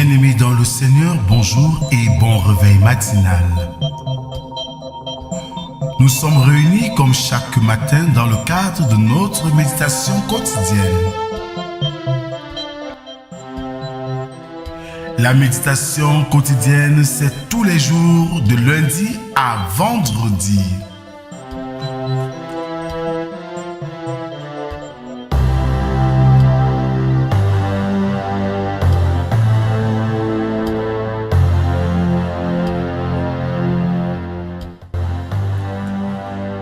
Bien-aimés dans le Seigneur, bonjour et bon réveil matinal. Nous sommes réunis comme chaque matin dans le cadre de notre méditation quotidienne. La méditation quotidienne, c'est tous les jours de lundi à vendredi.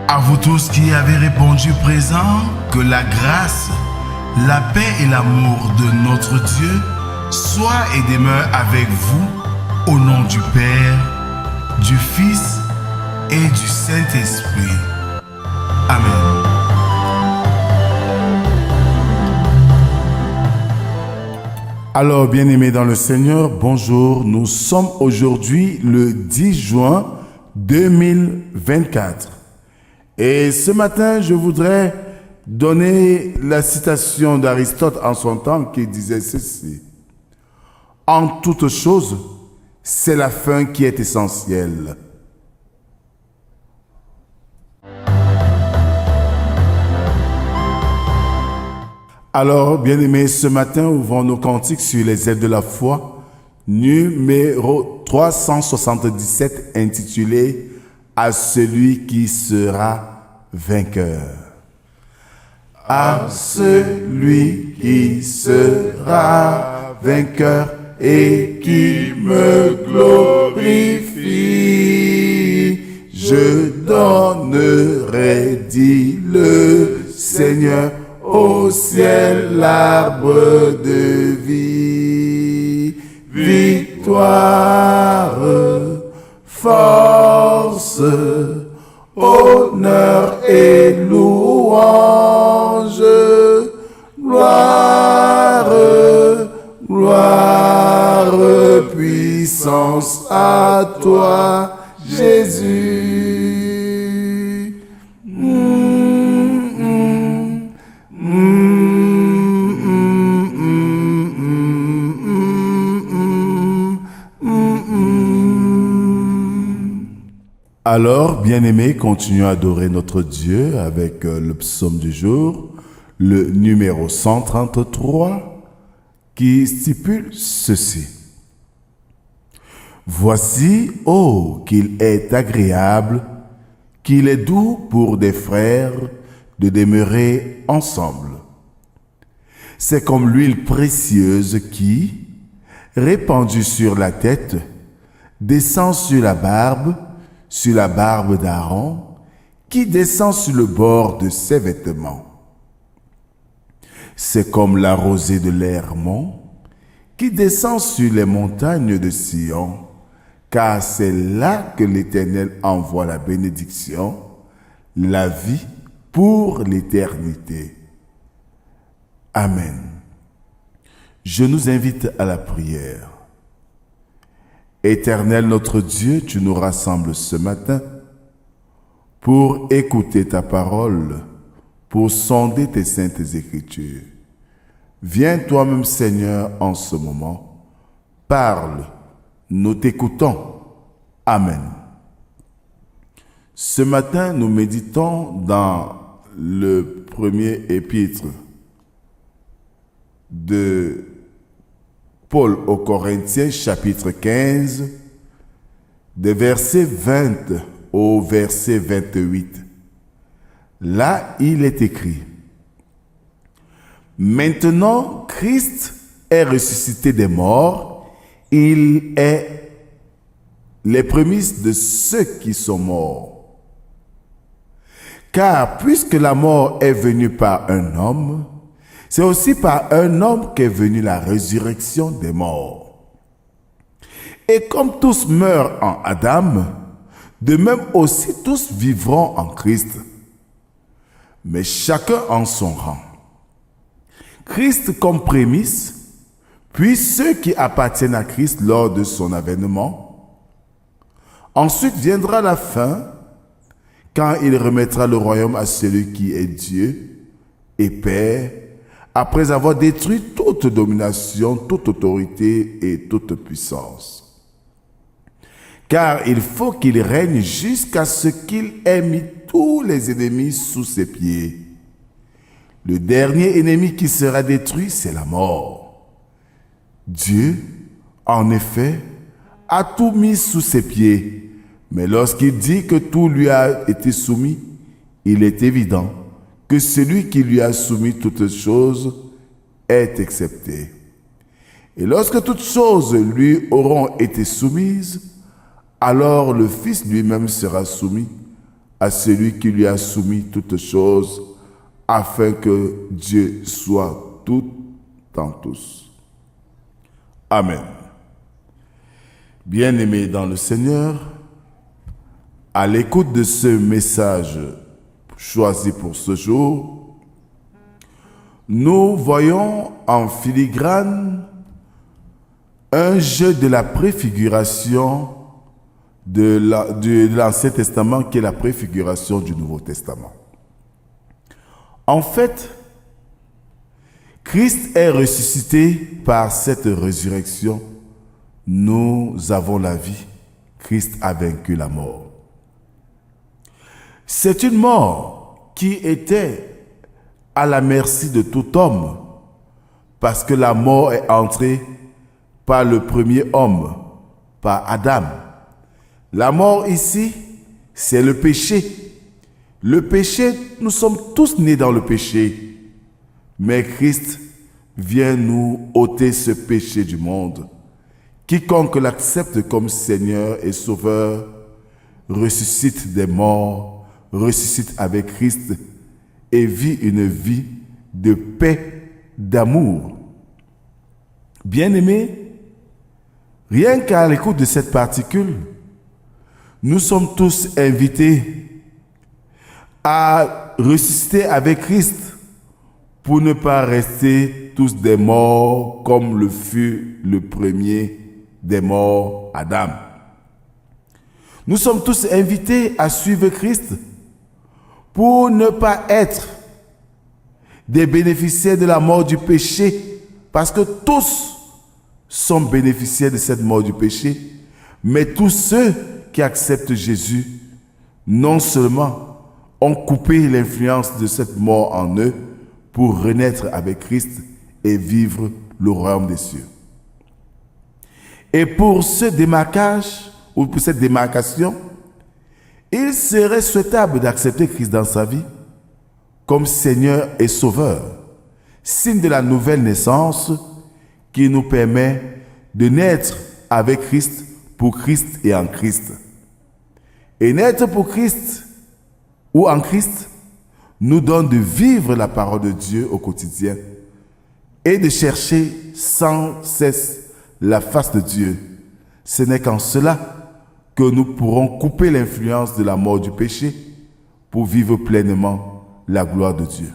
À vous tous qui avez répondu présent, que la grâce, la paix et l'amour de notre Dieu soient et demeurent avec vous au nom du Père, du Fils et du Saint-Esprit. Amen. Alors, bien-aimés dans le Seigneur, bonjour. Nous sommes aujourd'hui le 10 juin 2024. Et ce matin, je voudrais donner la citation d'Aristote en son temps qui disait ceci. En toute chose, c'est la fin qui est essentielle. Alors, bien-aimés, ce matin, ouvrons nos cantiques sur les ailes de la foi, numéro 377, intitulé « À celui qui sera vainqueur ». À celui qui sera vainqueur et qui me glorifie, je donnerai, dit le Seigneur, au ciel l'arbre de vie. Victoire, force, honneur et louange, gloire, gloire, puissance à toi, Jésus. Alors, bien-aimés, continuons à adorer notre Dieu avec le psaume du jour, le numéro 133, qui stipule ceci. Voici, oh, qu'il est agréable, qu'il est doux pour des frères de demeurer ensemble. C'est comme l'huile précieuse qui, répandue sur la tête, descend sur la barbe d'Aaron, qui descend sur le bord de ses vêtements. C'est comme la rosée de l'Hermon, qui descend sur les montagnes de Sion, car c'est là que l'Éternel envoie la bénédiction, la vie pour l'éternité. Amen. Je nous invite à la prière. Éternel notre Dieu, tu nous rassembles ce matin pour écouter ta parole, pour sonder tes saintes écritures. Viens toi-même, Seigneur, en ce moment. Parle, nous t'écoutons. Amen. Ce matin, nous méditons dans le premier épître de Paul aux Corinthiens, chapitre 15, des versets 20 au verset 28. Là, il est écrit, « Maintenant, Christ est ressuscité des morts, il est les prémices de ceux qui sont morts. Car puisque la mort est venue par un homme, c'est aussi par un homme qu'est venue la résurrection des morts. Et comme tous meurent en Adam, de même aussi tous vivront en Christ, mais chacun en son rang. Christ comme prémisse, puis ceux qui appartiennent à Christ lors de son avènement. Ensuite viendra la fin, quand il remettra le royaume à celui qui est Dieu et Père, après avoir détruit toute toute domination, toute autorité et toute puissance. Car il faut qu'il règne jusqu'à ce qu'il ait mis tous les ennemis sous ses pieds. Le dernier ennemi qui sera détruit, c'est la mort. Dieu, en effet, a tout mis sous ses pieds, mais lorsqu'il dit que tout lui a été soumis, il est évident que celui qui lui a soumis toutes choses est excepté. Et lorsque toutes choses lui auront été soumises, alors le Fils lui-même sera soumis à celui qui lui a soumis toutes choses, afin que Dieu soit tout en tous. Amen. Bien-aimés dans le Seigneur, à l'écoute de ce message choisi pour ce jour, nous voyons en filigrane un jeu de la préfiguration de l'Ancien Testament qui est la préfiguration du Nouveau Testament. En fait, Christ est ressuscité par cette résurrection. Nous avons la vie. Christ a vaincu la mort. C'est une mort qui était à la merci de tout homme, parce que la mort est entrée par le premier homme, par Adam. La mort ici, c'est le péché. Le péché, nous sommes tous nés dans le péché, mais Christ vient nous ôter ce péché du monde. Quiconque l'accepte comme Seigneur et Sauveur ressuscite des morts, ressuscite avec Christ et vit une vie de paix, d'amour. Bien-aimés, rien qu'à l'écoute de cette particule, nous sommes tous invités à ressusciter avec Christ pour ne pas rester tous des morts comme le fut le premier des morts, Adam. Nous sommes tous invités à suivre Christ pour ne pas être des bénéficiaires de la mort du péché, parce que tous sont bénéficiaires de cette mort du péché, mais tous ceux qui acceptent Jésus, non seulement ont coupé l'influence de cette mort en eux pour renaître avec Christ et vivre le royaume des cieux. Et pour ce démarquage, ou pour cette démarcation, il serait souhaitable d'accepter Christ dans sa vie comme Seigneur et Sauveur, signe de la nouvelle naissance qui nous permet de naître avec Christ, pour Christ et en Christ. Et naître pour Christ ou en Christ nous donne de vivre la parole de Dieu au quotidien et de chercher sans cesse la face de Dieu. Ce n'est qu'en cela que nous pourrons couper l'influence de la mort du péché pour vivre pleinement la gloire de Dieu.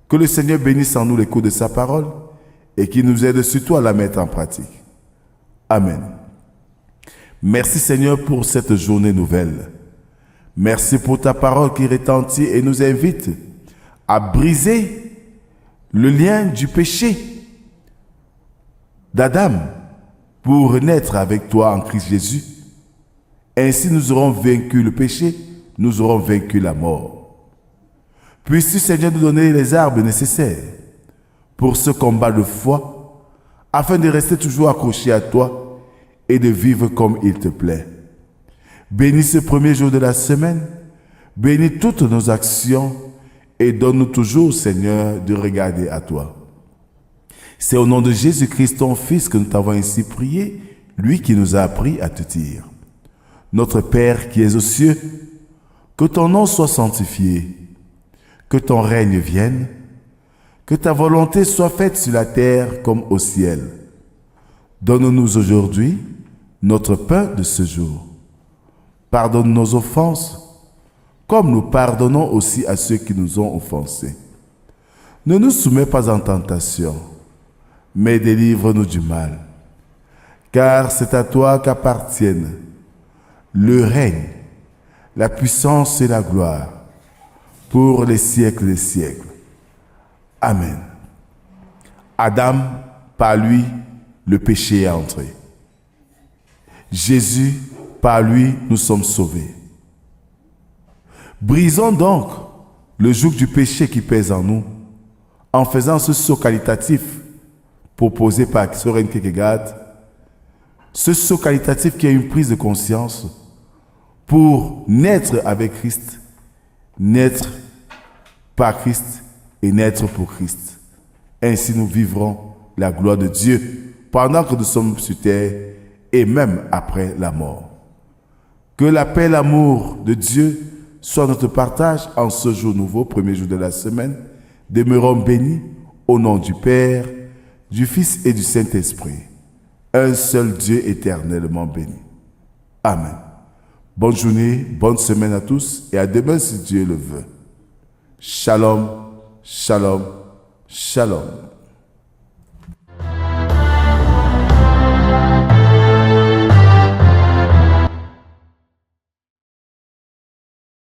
Que le Seigneur bénisse en nous l'écoute de sa parole et qu'il nous aide surtout à la mettre en pratique. Amen. Merci Seigneur pour cette journée nouvelle. Merci pour ta parole qui retentit et nous invite à briser le lien du péché d'Adam pour renaître avec toi en Christ Jésus. Ainsi nous aurons vaincu le péché, nous aurons vaincu la mort. Puisses-tu Seigneur nous donner les armes nécessaires pour ce combat de foi, afin de rester toujours accrochés à toi et de vivre comme il te plaît. Bénis ce premier jour de la semaine, bénis toutes nos actions et donne-nous toujours, Seigneur, de regarder à toi. C'est au nom de Jésus-Christ, ton Fils, que nous t'avons ainsi prié, lui qui nous a appris à te dire. Notre Père qui es aux cieux, que ton nom soit sanctifié, que ton règne vienne, que ta volonté soit faite sur la terre comme au ciel. Donne-nous aujourd'hui notre pain de ce jour. Pardonne nos offenses, comme nous pardonnons aussi à ceux qui nous ont offensés. Ne nous soumets pas en tentation, mais délivre-nous du mal. Car c'est à toi qu'appartiennent le règne, la puissance et la gloire, pour les siècles des siècles. Amen. Adam, par lui, le péché est entré. Jésus, par lui, nous sommes sauvés. Brisons donc le joug du péché qui pèse en nous, en faisant ce saut qualitatif proposé par Søren Kierkegaard, ce saut qualitatif qui est une prise de conscience pour naître avec Christ, naître par Christ et naître pour Christ. Ainsi nous vivrons la gloire de Dieu pendant que nous sommes sur terre et même après la mort. Que la paix et l'amour de Dieu soient notre partage en ce jour nouveau, premier jour de la semaine. Demeurons bénis au nom du Père, du Fils et du Saint-Esprit. Un seul Dieu éternellement béni. Amen. Bonne journée, bonne semaine à tous et à demain si Dieu le veut. Shalom, shalom, shalom.